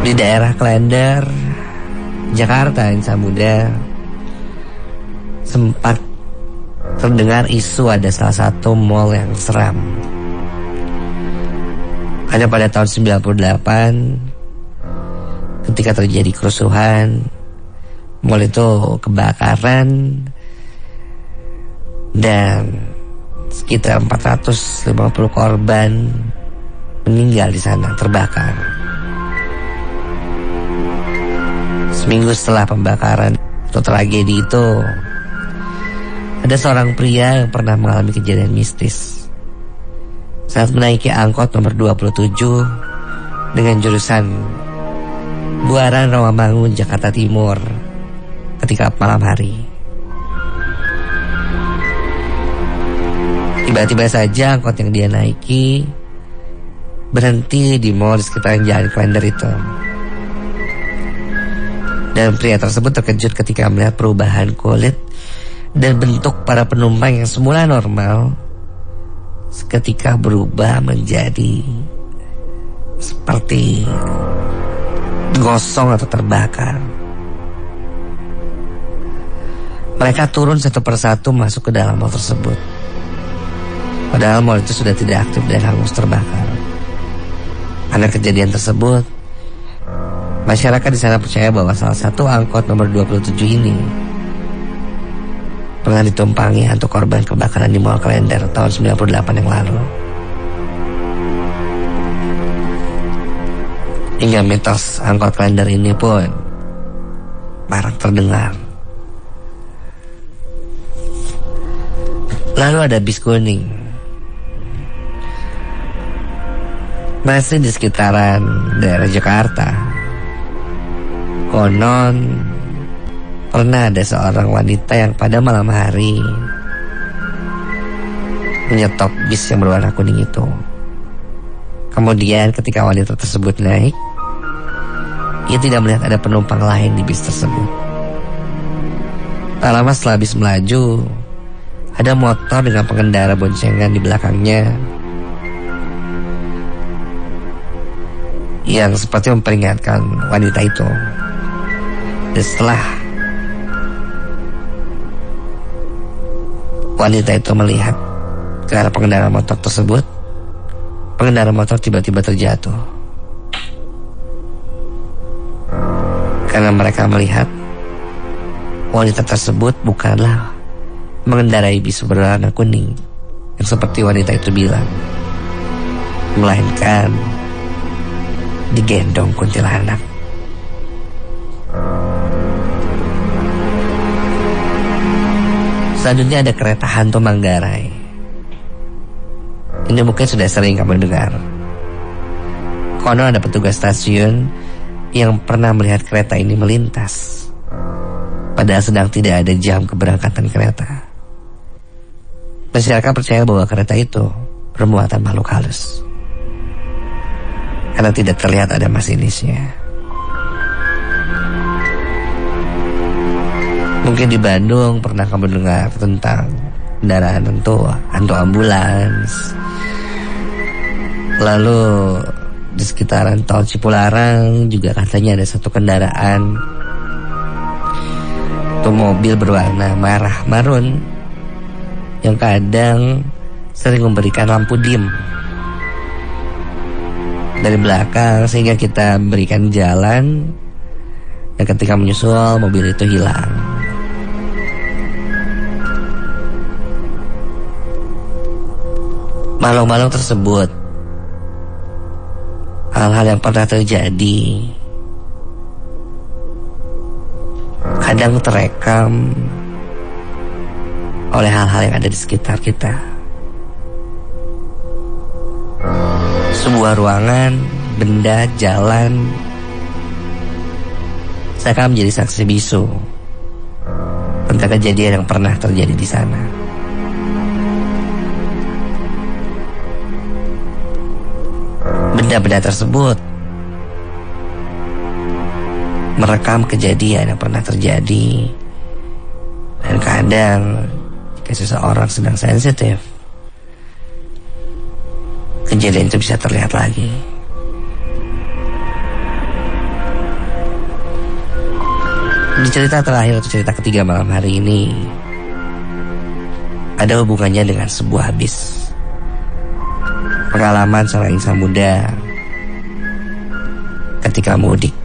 Di daerah Klender, Jakarta, Insan Muda, sempat terdengar isu ada salah satu mall yang seram. Hanya pada tahun 98, ketika terjadi kerusuhan, mall itu kebakaran dan sekitar 450 korban meninggal di sana, terbakar. Seminggu setelah pembakaran atau tragedi itu, ada seorang pria yang pernah mengalami kejadian mistis saat menaiki angkot nomor 27 dengan jurusan Buaran Rawamangun, Jakarta Timur ketika malam hari. Tiba-tiba saja angkot yang dia naiki berhenti di mall di sekitaran jalan Klender itu. Dan pria tersebut terkejut ketika melihat perubahan kulit dan bentuk para penumpang yang semula normal seketika berubah menjadi seperti gosong atau terbakar. Mereka turun satu persatu masuk ke dalam mall tersebut. Padahal mall itu sudah tidak aktif dan hangus terbakar. Karena kejadian tersebut, masyarakat di sana percaya bahwa salah satu angkot nomor 27 ini pernah ditumpangi hantu korban kebakaran di Mall Klender tahun 98 yang lalu. Hingga mitos angkot Klender ini pun marak terdengar. Lalu ada bis kuning. Masih di sekitaran daerah Jakarta. Konon pernah ada seorang wanita yang pada malam hari menyetop bis yang berwarna kuning itu. Kemudian ketika wanita tersebut naik, ia tidak melihat ada penumpang lain di bis tersebut. Tak lama setelah bis melaju, ada motor dengan pengendara boncengan di belakangnya yang seperti memperingatkan wanita itu. Dan setelah wanita itu melihat ke arah pengendara motor tersebut, pengendara motor tiba-tiba terjatuh. Karena mereka melihat wanita tersebut bukanlah mengendarai bis berwarna kuning yang seperti wanita itu bilang, melainkan digendong kuntilanak. Selanjutnya ada kereta hantu Manggarai. Ini mungkin sudah sering kamu dengar. Konon ada petugas stasiun yang pernah melihat kereta ini melintas, padahal sedang tidak ada jam keberangkatan kereta. Masyarakat percaya bahwa kereta itu bermuatan makhluk halus karena tidak terlihat ada masinisnya. Mungkin di Bandung pernah kamu dengar tentang kendaraan hantu ambulans. Lalu di sekitaran tol Cipularang juga katanya ada satu kendaraan, itu mobil berwarna merah marun yang kadang sering memberikan lampu dim dari belakang sehingga kita berikan jalan, dan ketika menyusul mobil itu hilang. Makhluk-makhluk tersebut, hal-hal yang pernah terjadi, kadang terekam oleh hal-hal yang ada di sekitar kita. Sebuah ruangan, benda, jalan, seakan menjadi saksi bisu tentang kejadian yang pernah terjadi di sana. Benda-benda tersebut merekam kejadian yang pernah terjadi, dan kadang jika seseorang sedang sensitif, kejadian itu bisa terlihat lagi. Di cerita terakhir atau cerita ketiga malam hari ini, ada hubungannya dengan sebuah bis. Pengalaman seorang insan muda ketika mudik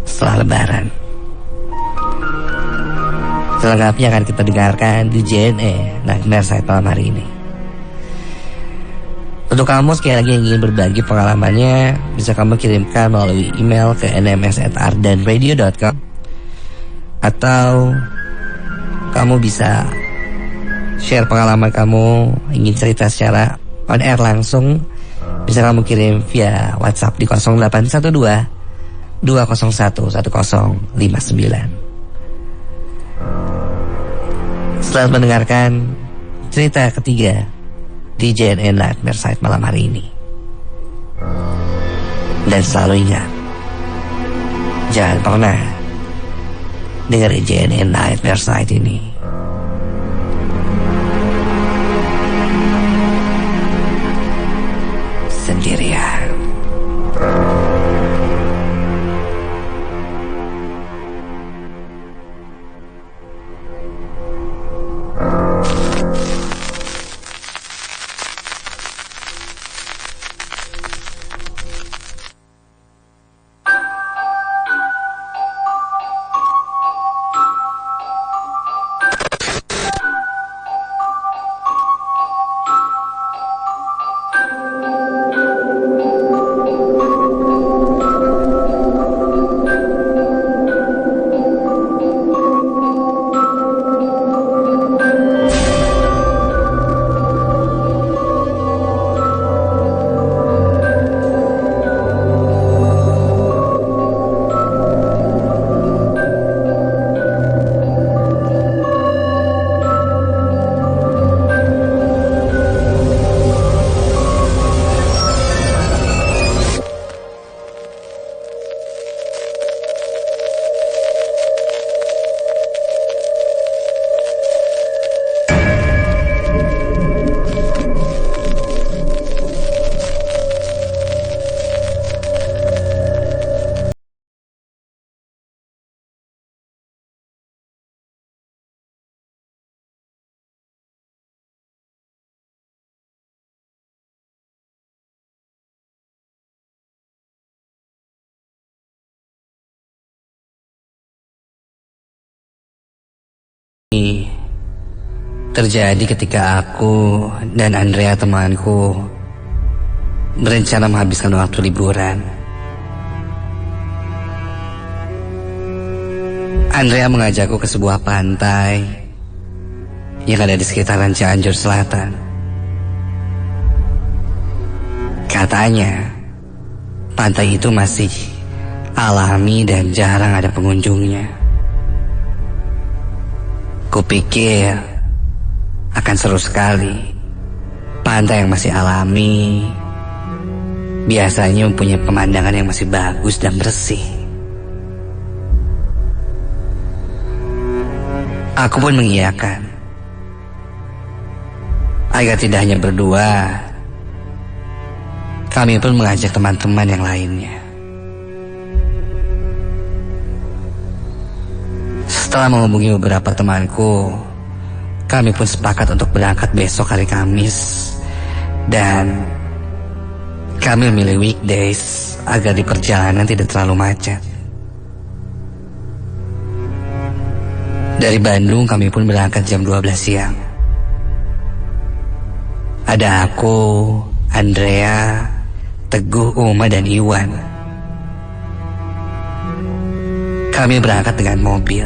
setelah lebaran. Selengkapnya akan kita dengarkan di JNE Nightmare Side malam hari ini. Untuk kamu sekali lagi yang ingin berbagi pengalamannya, bisa kamu kirimkan melalui email ke nms@ardanradio.com, atau kamu bisa share pengalaman kamu, ingin cerita secara on air langsung, bisa kamu kirim via WhatsApp di 0812 201 1059. Selamat mendengarkan cerita ketiga di JNE Nightmare Side malam hari ini. Dan selalu ingat, jangan pernah dengerin JNE Nightmare Side ini sendirian. Terjadi ketika aku dan Andrea temanku berencana menghabiskan waktu liburan. Andrea mengajakku ke sebuah pantai yang ada di sekitaran Cianjur Selatan. Katanya, pantai itu masih alami dan jarang ada pengunjungnya. Kupikir akan seru sekali. Pantai yang masih alami biasanya mempunyai pemandangan yang masih bagus dan bersih. Aku pun mengiyakan. Agar tidak hanya berdua, kami pun mengajak teman-teman yang lainnya. Setelah menghubungi beberapa temanku, kami pun sepakat untuk berangkat besok hari Kamis. Dan kami memilih weekdays agar di perjalanan tidak terlalu macet. Dari Bandung kami pun berangkat jam 12 siang. Ada aku, Andrea, Teguh, Uma, dan Iwan. Kami berangkat dengan mobil.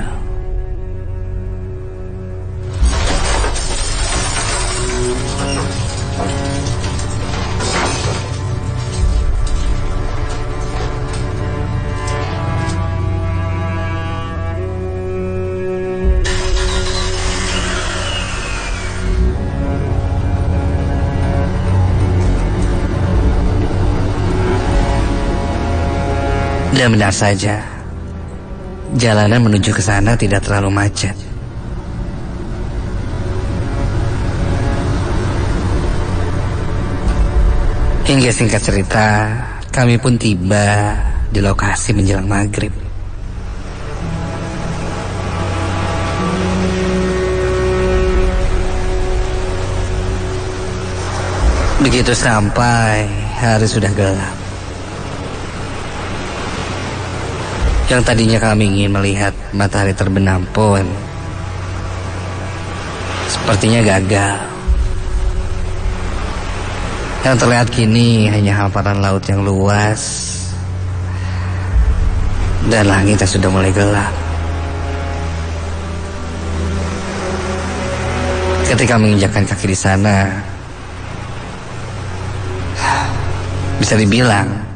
Dan benar saja, jalanan menuju ke sana tidak terlalu macet. Hingga singkat cerita, kami pun tiba di lokasi menjelang maghrib. Begitu sampai, hari sudah gelap. Yang tadinya kami ingin melihat matahari terbenam pun sepertinya gagal. Yang terlihat kini hanya hamparan laut yang luas dan langit yang sudah mulai gelap. Ketika menginjakkan kaki di sana, bisa dibilang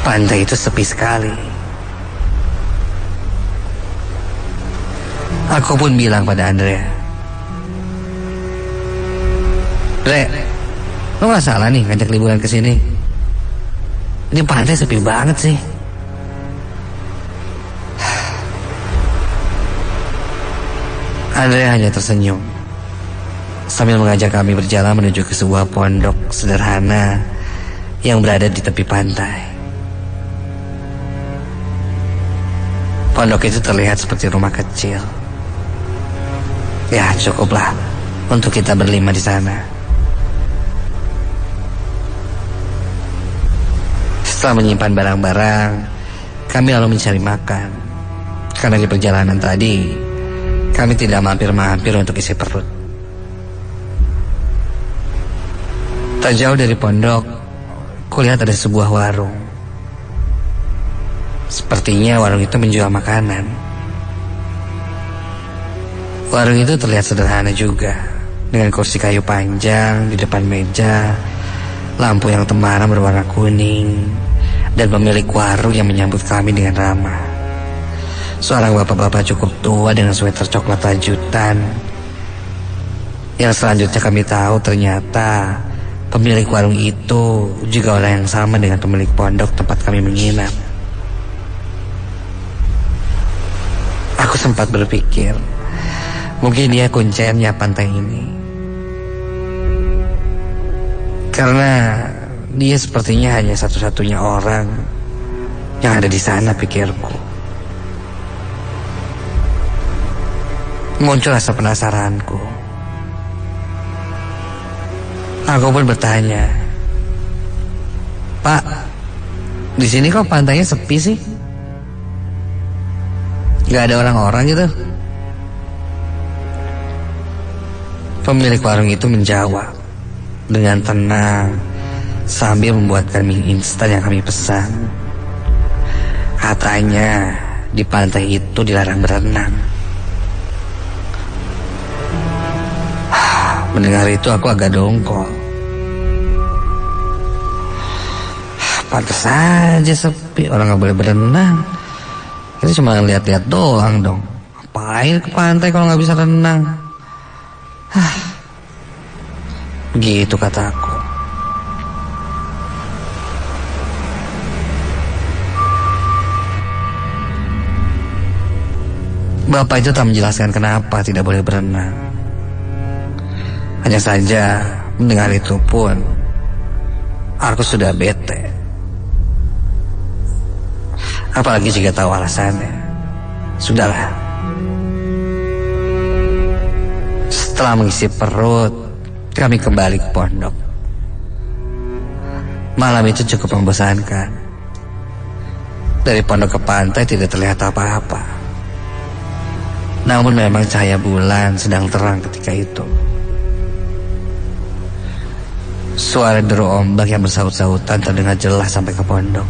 pantai itu sepi sekali. Aku pun bilang pada Andrea, "Dre, lo gak salah nih ngajak liburan ke sini. Ini pantai sepi banget sih." Andrea hanya tersenyum sambil mengajak kami berjalan menuju ke sebuah pondok sederhana yang berada di tepi pantai. Pondok itu terlihat seperti rumah kecil. Ya, cukuplah untuk kita berlima di sana. Setelah menyimpan barang-barang, kami lalu mencari makan. Karena di perjalanan tadi, kami tidak mampir-mampir untuk isi perut. Tak jauh dari pondok, kulihat ada sebuah warung. Sepertinya warung itu menjual makanan. Warung itu terlihat sederhana juga, dengan kursi kayu panjang di depan meja, lampu yang temaram berwarna kuning, dan pemilik warung yang menyambut kami dengan ramah. Seorang bapak-bapak cukup tua dengan sweater coklat rajutan. Yang selanjutnya kami tahu ternyata pemilik warung itu juga orang yang sama dengan pemilik pondok tempat kami menginap. Aku sempat berpikir, mungkin dia kuncinya pantai ini. Karena dia sepertinya hanya satu-satunya orang yang ada di sana, pikirku. Muncul rasa penasaranku. Aku pun bertanya, "Pak, di sini kok pantainya sepi sih? Gak ada orang-orang gitu?" Pemilik warung itu menjawab dengan tenang sambil membuatkan mie instan yang kami pesan. Katanya di pantai itu dilarang berenang. Mendengar itu aku agak dongkol. Pantes saja sepi, orang gak boleh berenang. Kita cuma lihat-lihat doang dong. Ngapain ke pantai kalau gak bisa renang? Begitu kataku. Bapak itu tak menjelaskan kenapa tidak boleh berenang. Hanya saja mendengar itu pun aku sudah bete. Apalagi jika tahu alasannya. Sudahlah. Setelah mengisi perut, kami kembali ke pondok. Malam itu cukup membosankan. Dari pondok ke pantai tidak terlihat apa-apa. Namun memang cahaya bulan sedang terang ketika itu. Suara deru ombak yang bersaut-sautan terdengar jelas sampai ke pondok.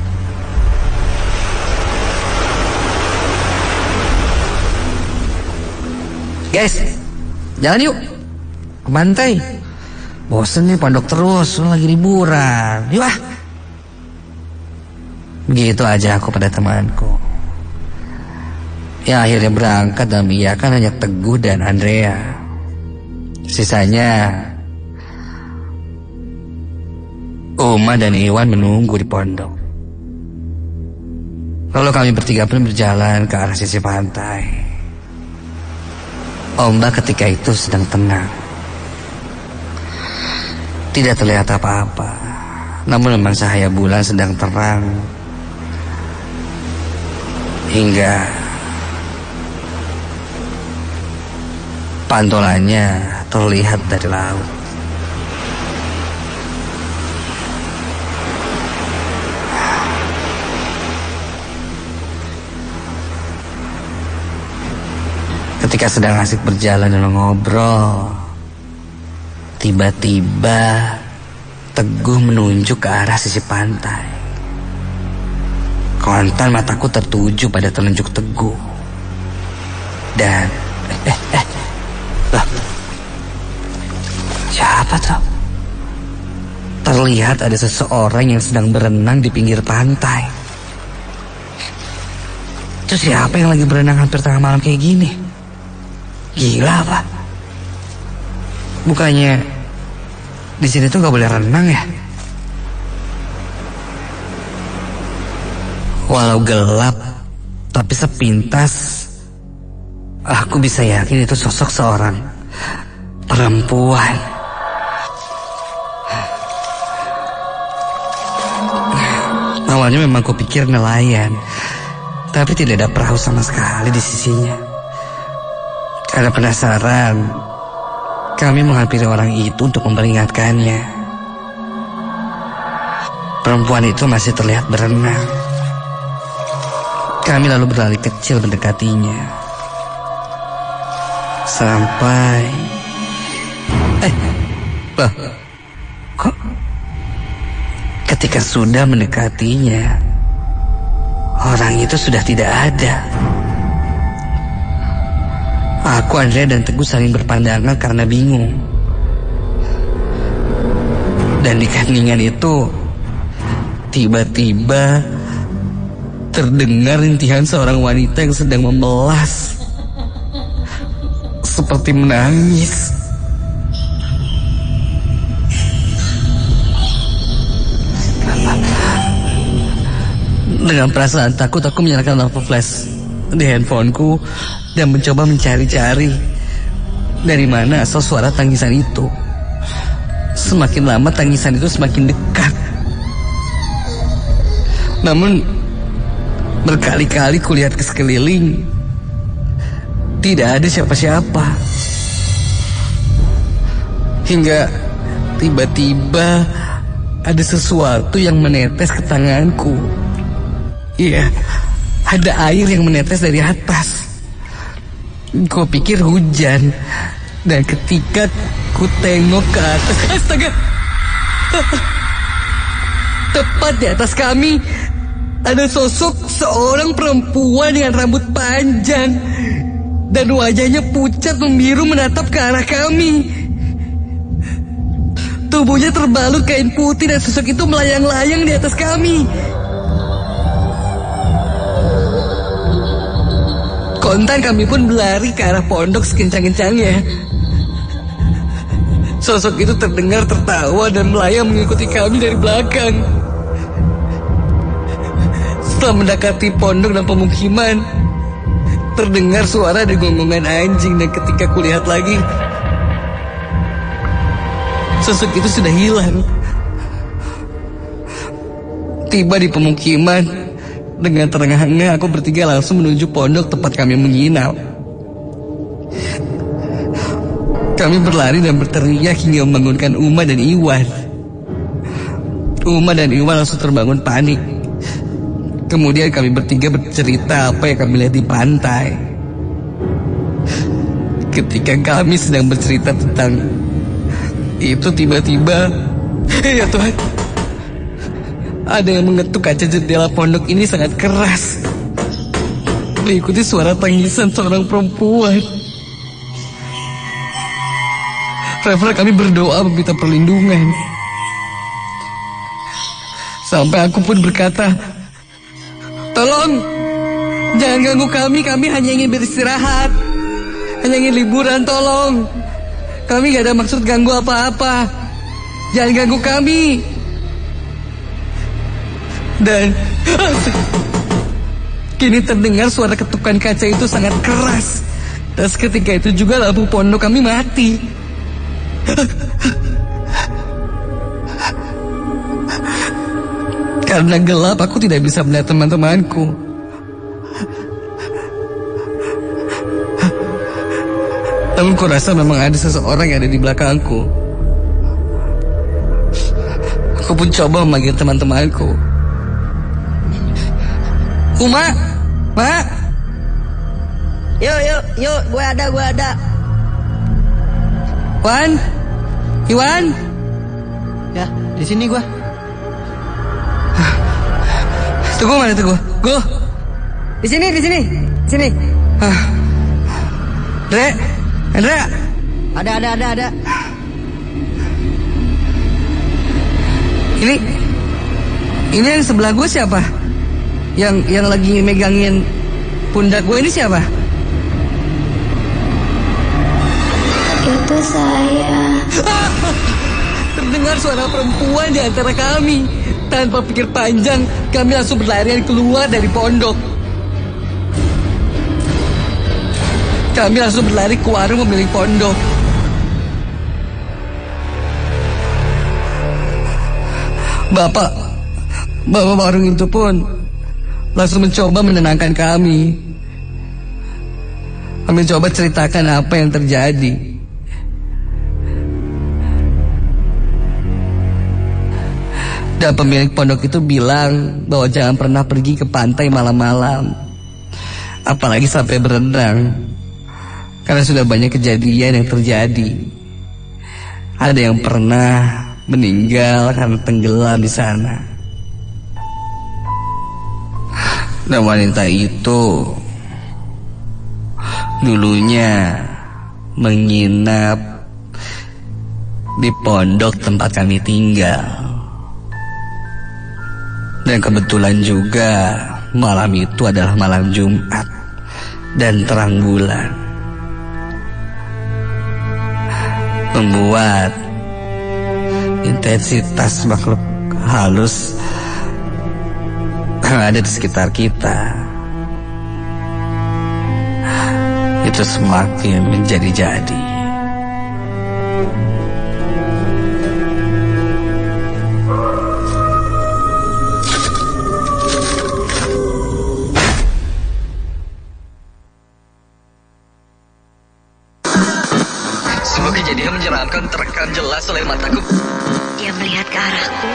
"Guys, jalan yuk ke pantai. Bosen nih pondok terus, lagi liburan. Yuk ah." Begitu aja aku pada temanku. Ya akhirnya berangkat dan mengiyakan hanya Teguh dan Andrea. Sisanya Uma dan Iwan menunggu di pondok. Lalu kami bertiga pun berjalan ke arah sisi pantai. Ombak ketika itu sedang tenang. Tidak terlihat apa-apa, namun memang cahaya bulan sedang terang. Hingga pantulannya terlihat dari laut. Ketika sedang asik berjalan dan ngobrol, tiba-tiba Teguh menunjuk ke arah sisi pantai. Kontan mataku tertuju pada telunjuk Teguh. Dan loh, siapa tuh? Terlihat ada seseorang yang sedang berenang di pinggir pantai. Itu siapa yang lagi berenang hampir tengah malam kayak gini? Gila apa? Bukannya di sini tuh gak boleh renang ya? Walau gelap, tapi sepintas aku bisa yakin itu sosok seorang perempuan. Awalnya memang kupikir nelayan, tapi tidak ada perahu sama sekali di sisinya. Karena penasaran, kami menghampiri orang itu untuk memperingatkannya. Perempuan itu masih terlihat berenang. Kami lalu berlari kecil mendekatinya. Sampai... loh, kok ketika sudah mendekatinya, orang itu sudah tidak ada. Aku, Andrea, dan Teguh saling berpandangan karena bingung. Dan di keheningan itu, tiba-tiba terdengar rintihan seorang wanita yang sedang memelas, seperti menangis. Dengan perasaan takut, aku menyalakan lampu flash di handphoneku dan mencoba mencari-cari dari mana asal suara tangisan itu. Semakin lama tangisan itu semakin dekat. Namun berkali-kali kulihat ke sekeliling, tidak ada siapa-siapa. Hingga tiba-tiba ada sesuatu yang menetes ke tanganku. Iya, ada air yang menetes dari atas. Ku pikir hujan. Dan ketika ku tengok ke atas, astaga, tepat di atas kami ada sosok seorang perempuan dengan rambut panjang dan wajahnya pucat membiru menatap ke arah kami. Tubuhnya terbalut kain putih dan sosok itu melayang-layang di atas kami. Kontan kami pun berlari ke arah pondok sekencang-kencangnya. Sosok itu terdengar tertawa dan melayang mengikuti kami dari belakang. Setelah mendekati pondok dan pemukiman, terdengar suara dan gonggongan anjing. Dan ketika kulihat lagi, sosok itu sudah hilang. Tiba di pemukiman, dengan terengah-engah aku bertiga langsung menuju pondok tempat kami menginap. Kami berlari dan berteriak hingga membangunkan Uma dan Iwan. Uma dan Iwan langsung terbangun panik. Kemudian kami bertiga bercerita apa yang kami lihat di pantai. Ketika kami sedang bercerita tentang itu, tiba-tiba, ya Tuhan, ada yang mengetuk kaca jendela pondok ini sangat keras. Diikuti suara tangisan seorang perempuan. Refleks kami berdoa meminta perlindungan. Sampai aku pun berkata, tolong, jangan ganggu kami hanya ingin beristirahat. Hanya ingin liburan, tolong. Kami gak ada maksud ganggu apa-apa. Jangan ganggu kami. Dan kini terdengar suara ketukan kaca itu sangat keras. Dan seketika itu juga lampu pondok kami mati. Karena gelap, aku tidak bisa melihat teman-temanku. Namun kurasa memang ada seseorang yang ada di belakangku. Aku pun coba memanggil teman-temanku. Uma, Ma. Yuk, gue ada. Wan, Iwan. Ya, di sini gue. Teguh mana Teguh? Go. Di sini. Andra. Ada. Ini yang sebelah gue siapa? Yang lagi megangin pundak gue ini siapa? Itu saya. Terdengar suara perempuan di antara kami. Tanpa pikir panjang, kami langsung berlarian keluar dari pondok. Kami langsung berlari ke warung pemilik pondok. Bapak warung itu pun langsung mencoba menenangkan kami. Kami coba ceritakan apa yang terjadi. Dan pemilik pondok itu bilang bahwa jangan pernah pergi ke pantai malam-malam, apalagi sampai berenang, karena sudah banyak kejadian yang terjadi. Ada yang pernah meninggal karena tenggelam di sana. Dan wanita itu dulunya menginap di pondok tempat kami tinggal. Dan kebetulan juga malam itu adalah malam Jumat dan terang bulan, membuat intensitas makhluk halus yang ada di sekitar kita itu semakin menjadi-jadi. Sebuah kejadian menyeramkan terekam jelas oleh mataku. Dia melihat ke arahku.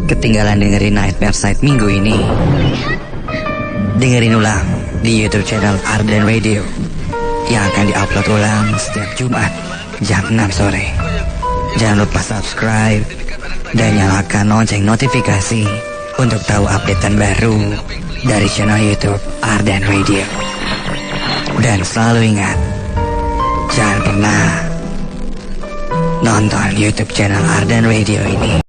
Ketinggalan dengerin Nightmare Night minggu ini? Dengerin ulang di YouTube channel Arden Radio yang akan diupload ulang setiap Jumat jam 6 sore. Jangan lupa subscribe dan nyalakan lonceng notifikasi untuk tahu updatean baru dari channel YouTube Arden Radio. Dan selalu ingat, jangan pernah nonton YouTube channel Arden Radio ini